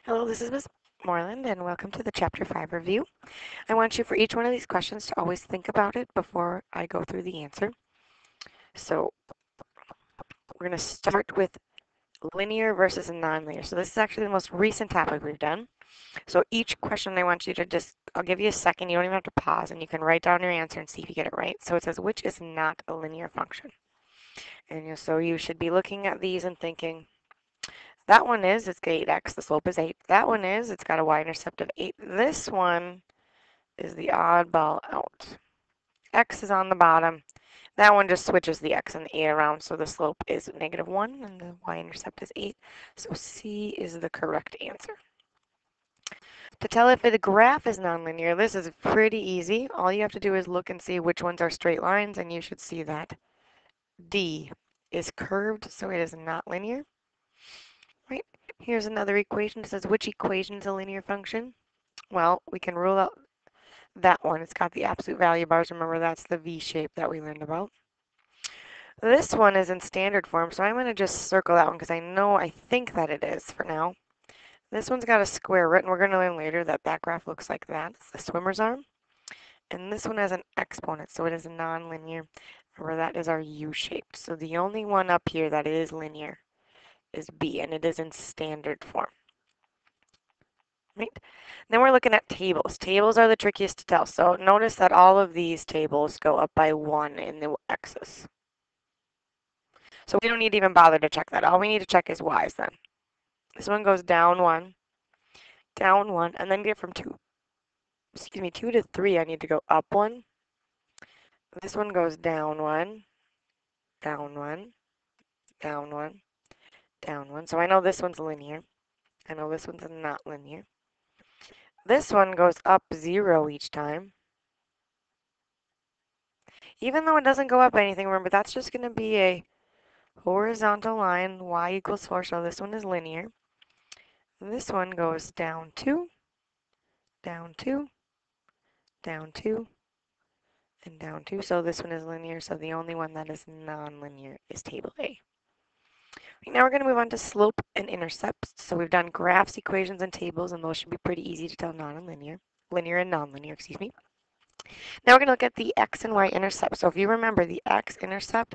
Hello, this is Ms. Moreland, and welcome to the Chapter 5 review. I want you for each one of these questions to always think about it before I go through the answer. So we're going to start with linear versus nonlinear. So this is actually the most recent topic we've done. So each question I want you to I'll give you a second, you don't even have to pause, and you can write down your answer and see if you get it right. So it says, which is not a linear function? And so you should be looking at these and thinking, that one is, it's got 8x, the slope is 8. That one is, it's got a y-intercept of 8. This one is the oddball out. X is on the bottom. That one just switches the x and the a around, so the slope is -1 and the y-intercept is 8. So C is the correct answer. To tell if the graph is nonlinear, this is pretty easy. All you have to do is look and see which ones are straight lines, and you should see that D is curved, so it is not linear. Right? Here's another equation. It says which equation is a linear function? Well, we can rule out that one. It's got the absolute value bars. Remember, that's the V shape that we learned about. This one is in standard form, so I'm going to just circle that one because I think that it is for now. This one's got a square root, and we're going to learn later that that graph looks like that. It's the swimmer's arm. And this one has an exponent, so it is nonlinear. Remember, that is our U-shaped. So the only one up here that is linear is B, and it is in standard form. Right? Then we're looking at tables. Tables are the trickiest to tell. So notice that all of these tables go up by 1 in the x's. So we don't need to even bother to check that. All we need to check is y's then. This one goes down 1, and then get from 2 to 3, I need to go up 1. This one goes down 1, down 1, down 1, down 1. So I know this one's linear. I know this one's not linear. This one goes up 0 each time. Even though it doesn't go up anything, remember that's just going to be a horizontal line, y equals 4, so this one is linear. This one goes down 2, down 2, down 2, and down 2. So this one is linear, so the only one that is nonlinear is table A. Right, now we're going to move on to slope and intercepts. So we've done graphs, equations, and tables, and those should be pretty easy to tell linear and nonlinear, excuse me. Now we're going to look at the x and y intercept. So if you remember the x-intercept,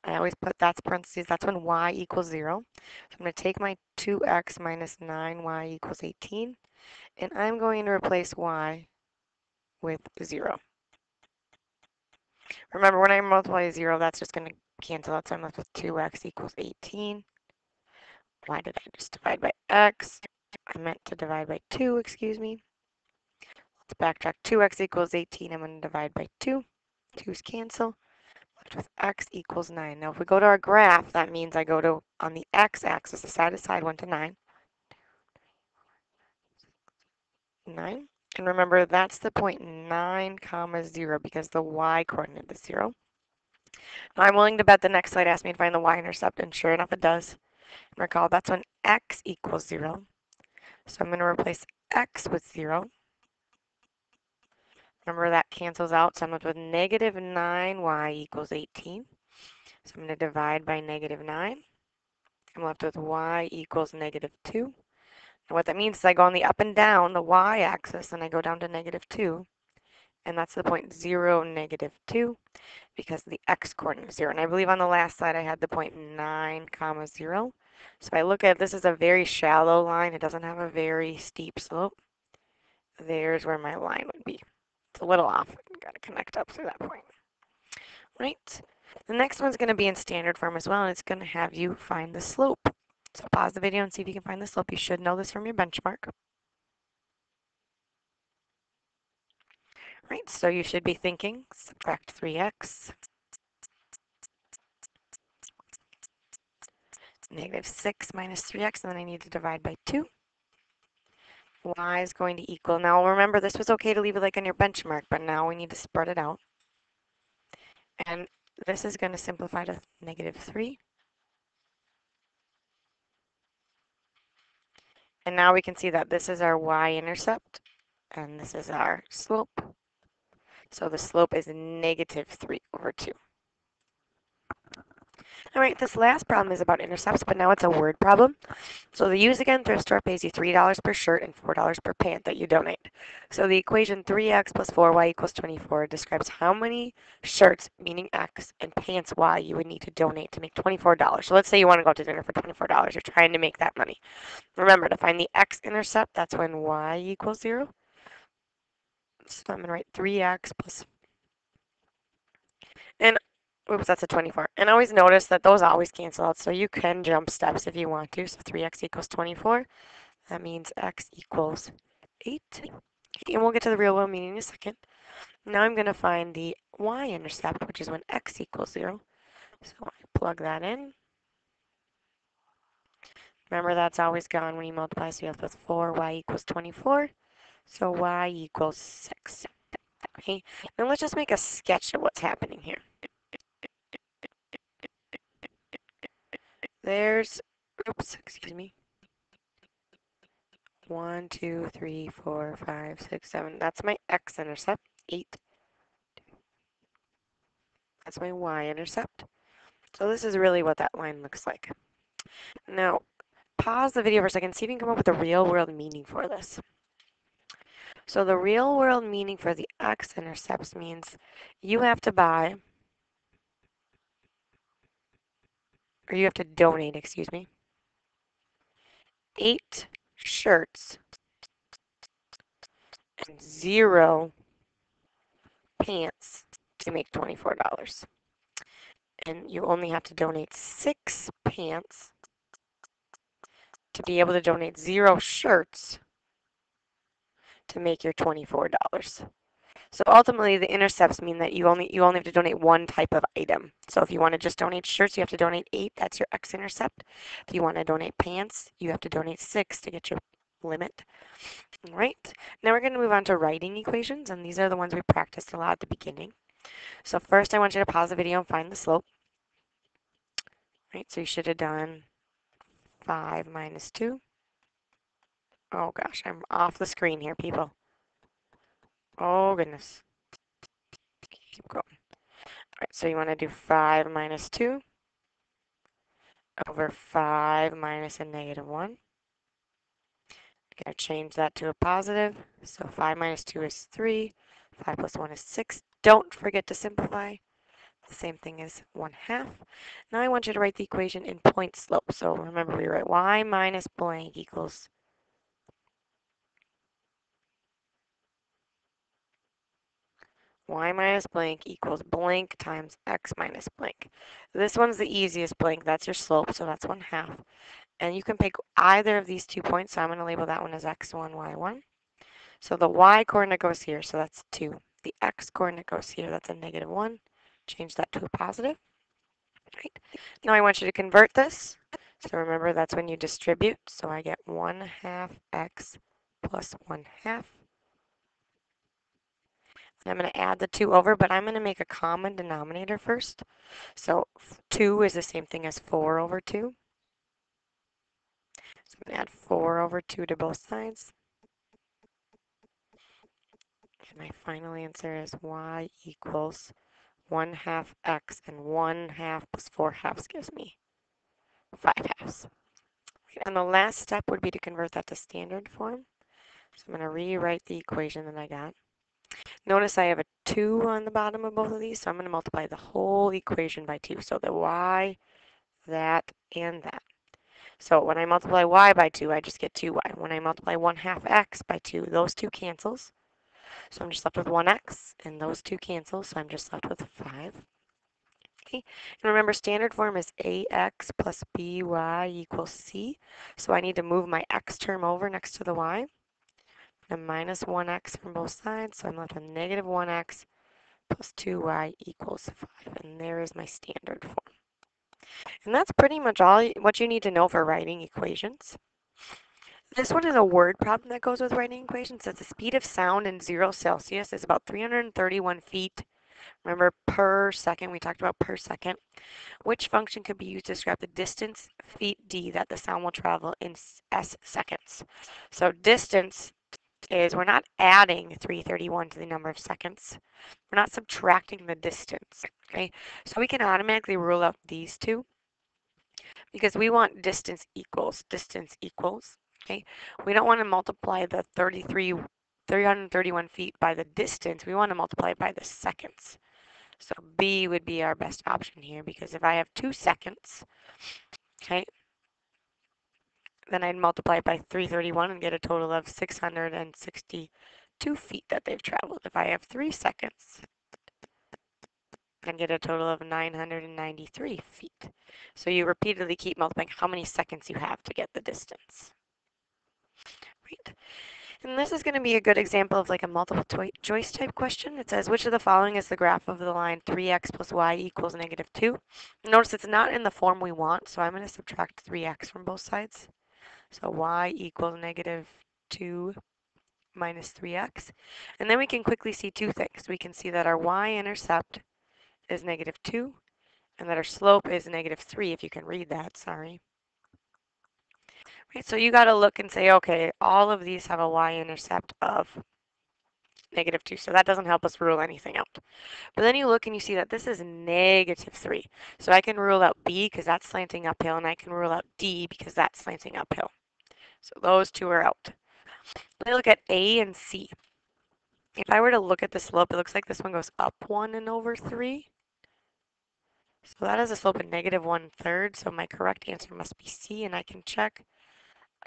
I always put that's parentheses, that's when y equals 0. So I'm going to take my 2x minus 9y equals 18, and I'm going to replace y with 0. Remember, when I multiply 0, that's just going to cancel out, so I'm left with 2x equals 18. Why did I just divide by x? I meant to divide by 2, excuse me. Let's backtrack. 2x equals 18, I'm going to divide by 2. 2's cancel. Left with x equals 9. Now, if we go to our graph, that means I go to, on the x-axis, the side-to-side, 1 to 9. 9. And remember, that's the point 9, 0, because the y-coordinate is 0. Now, I'm willing to bet the next slide asks me to find the y-intercept, and sure enough, it does. And recall, that's when x equals 0. So I'm going to replace x with 0. Remember, that cancels out, so I'm left with negative 9y equals 18. So I'm going to divide by negative 9. I'm left with y equals negative 2. And what that means is I go on the up and down, the y-axis, and I go down to negative 2. And that's the point 0, negative 2, because the x-coordinate is 0. And I believe on the last slide I had the point 9, 0. So if I look at this is a very shallow line. It doesn't have a very steep slope. There's where my line would be. It's a little off. I've got to connect up through that point. Right. The next one's going to be in standard form as well, and it's going to have you find the slope. So pause the video and see if you can find the slope. You should know this from your benchmark. Right, so you should be thinking, subtract 3x, negative 6 minus 3x, and then I need to divide by 2. Y is going to equal, now remember this was okay to leave it like on your benchmark, but now we need to spread it out. And this is going to simplify to negative 3. And now we can see that this is our y-intercept, and this is our slope. So the slope is negative 3 over 2. All right, this last problem is about intercepts, but now it's a word problem. So the Use Again thrift store pays you $3 per shirt and $4 per pant that you donate. So the equation 3x plus 4y equals 24 describes how many shirts, meaning x, and pants y you would need to donate to make $24. So let's say you want to go to dinner for $24. You're trying to make that money. Remember, to find the x-intercept, that's when y equals 0. So I'm going to write 3x plus, and oops, that's a 24. And always notice that those always cancel out, so you can jump steps if you want to. So 3x equals 24. That means x equals 8. And we'll get to the real world meaning in a second. Now I'm going to find the y-intercept, which is when x equals 0. So I plug that in. Remember, that's always gone when you multiply, so you have with 4y equals 24. So y equals 6. Okay, then let's just make a sketch of what's happening here. There's, oops, excuse me. 1, 2, 3, 4, 5, 6, 7. That's my x-intercept. 8. That's my y-intercept. So this is really what that line looks like. Now, pause the video for a second, see if you can come up with a real-world meaning for this. So the real-world meaning for the x-intercepts means you have to buy, or you have to donate, excuse me, 8 shirts and 0 pants to make $24. And you only have to donate 6 pants to be able to donate 0 shirts to make your $24. So ultimately, the intercepts mean that you only have to donate one type of item. So if you want to just donate shirts, you have to donate 8. That's your x-intercept. If you want to donate pants, you have to donate 6 to get your limit. All right. Now we're going to move on to writing equations, and these are the ones we practiced a lot at the beginning. So first, I want you to pause the video and find the slope. Right. So you should have done 5 minus 2. Oh gosh, I'm off the screen here, people. Oh goodness. Keep going. All right, so you want to do 5 minus 2 over 5 minus a negative 1. I'm going to change that to a positive. So 5 minus 2 is 3. 5 plus 1 is 6. Don't forget to simplify. The same thing as 1/2. Now I want you to write the equation in point slope. So remember, we write y minus blank equals y minus blank equals blank times x minus blank. This one's the easiest blank. That's your slope, so that's 1/2. And you can pick either of these 2 points, so I'm going to label that one as x1, y1. So the y coordinate goes here, so that's 2. The x coordinate goes here, that's a negative 1. Change that to a positive. Right. Now I want you to convert this. So remember, that's when you distribute. So I get 1/2 x plus 1/2. I'm going to add the 2 over, but I'm going to make a common denominator first. So 2 is the same thing as 4 over 2. So I'm going to add 4 over 2 to both sides. And my final answer is y equals 1/2 x, and 1/2 plus 4/2 gives me 5/2. And the last step would be to convert that to standard form. So I'm going to rewrite the equation that I got. Notice I have a 2 on the bottom of both of these, so I'm going to multiply the whole equation by 2. So the y, that, and that. So when I multiply y by 2, I just get 2y. When I multiply 1/2 x by 2, those 2 cancels. So I'm just left with 1x, and those 2 cancel, so I'm just left with 5. Okay, and remember, standard form is ax plus by equals c. So I need to move my x term over next to the y. And minus 1x from both sides, so I'm left with negative 1x plus 2y equals 5. And there is my standard form. And that's pretty much all what you need to know for writing equations. This one is a word problem that goes with writing equations. It says the speed of sound in 0 Celsius is about 331 feet. Remember, per second, we talked about per second. Which function could be used to describe the distance, feet d, that the sound will travel in s seconds? So distance is, we're not adding 331 to the number of seconds. We're not subtracting the distance, okay? So we can automatically rule out these two. because we want distance equals, okay? We don't want to multiply the 331 feet by the distance. We want to multiply it by the seconds. So B would be our best option here, because if I have 2 seconds, okay, then I'd multiply it by 331 and get a total of 662 feet that they've traveled. If I have 3 seconds, and get a total of 993 feet. So you repeatedly keep multiplying how many seconds you have to get the distance. Right. And this is going to be a good example of like a multiple choice type question. It says, which of the following is the graph of the line 3x plus y equals negative 2? Notice it's not in the form we want, so I'm going to subtract 3x from both sides. So y equals negative 2 minus 3x. And then we can quickly see two things. We can see that our y-intercept is negative 2, and that our slope is negative 3, if you can read that, sorry. Right, so you got to look and say, okay, all of these have a y-intercept of negative 2, so that doesn't help us rule anything out. But then you look and you see that this is negative 3, so I can rule out B because that's slanting uphill, and I can rule out D because that's slanting uphill. So those two are out. Then look at A and C. If I were to look at the slope, it looks like this one goes up 1 and over 3. So that has a slope of negative 1/3, so my correct answer must be C, and I can check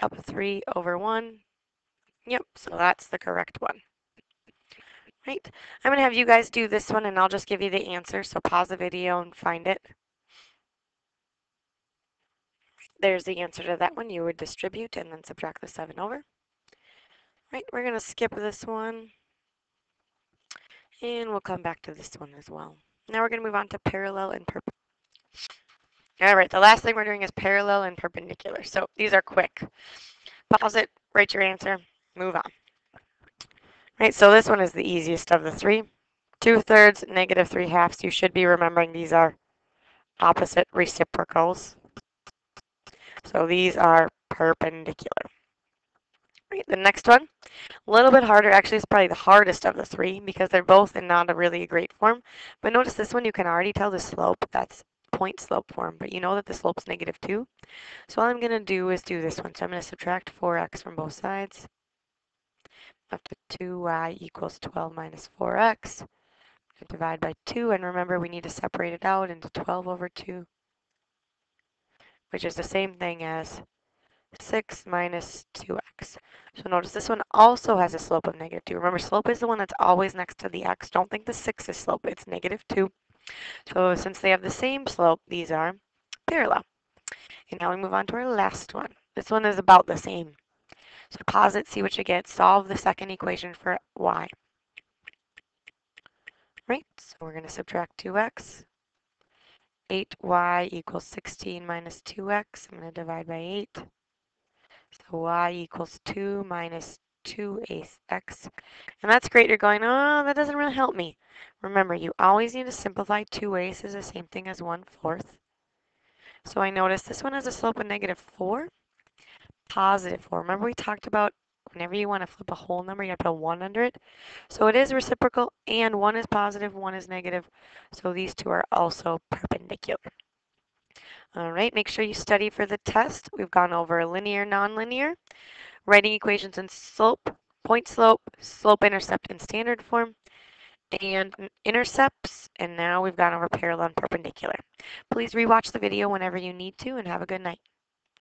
up 3 over 1. Yep, so that's the correct one. Right, I'm going to have you guys do this one, and I'll just give you the answer, so pause the video and find it. There's the answer to that one. You would distribute and then subtract the 7 over. Right, we're going to skip this one, and we'll come back to this one as well. Now we're going to move on to parallel and perpendicular. All right, the last thing we're doing is parallel and perpendicular. So these are quick. Pause it, write your answer, move on. Right, so this one is the easiest of the three. 2/3, negative 3/2. You should be remembering these are opposite reciprocals. So these are perpendicular. Right, the next one, a little bit harder. Actually, it's probably the hardest of the three because they're both in not a really great form. But notice this one, you can already tell the slope. That's point slope form, but you know that the slope's negative 2. So all I'm going to do is do this one. So I'm going to subtract 4x from both sides. Up to 2y equals 12 minus 4x. Divide by 2, and remember we need to separate it out into 12 over 2, which is the same thing as 6 minus 2x. So notice this one also has a slope of negative 2. Remember, slope is the one that's always next to the x. Don't think the 6 is slope, it's negative 2. So since they have the same slope, these are parallel. And now we move on to our last one. This one is about the same. So pause it, see what you get, solve the second equation for y. Right, so we're going to subtract 2x. 8y equals 16 minus 2x. I'm going to divide by 8. So y equals 2 minus 2x. And that's great. You're going, oh, that doesn't really help me. Remember, you always need to simplify. 2a is the same thing as 1/4. So I notice this one has a slope of negative 4, positive 4. Remember we talked about whenever you want to flip a whole number, you have to put a 1 under it. So it is reciprocal, and 1 is positive, 1 is negative. So these two are also perpendicular. All right, make sure you study for the test. We've gone over linear, nonlinear, writing equations in slope, point slope, slope-intercept in standard form, and intercepts, and now we've gone over parallel and perpendicular. Please rewatch the video whenever you need to, and have a good night.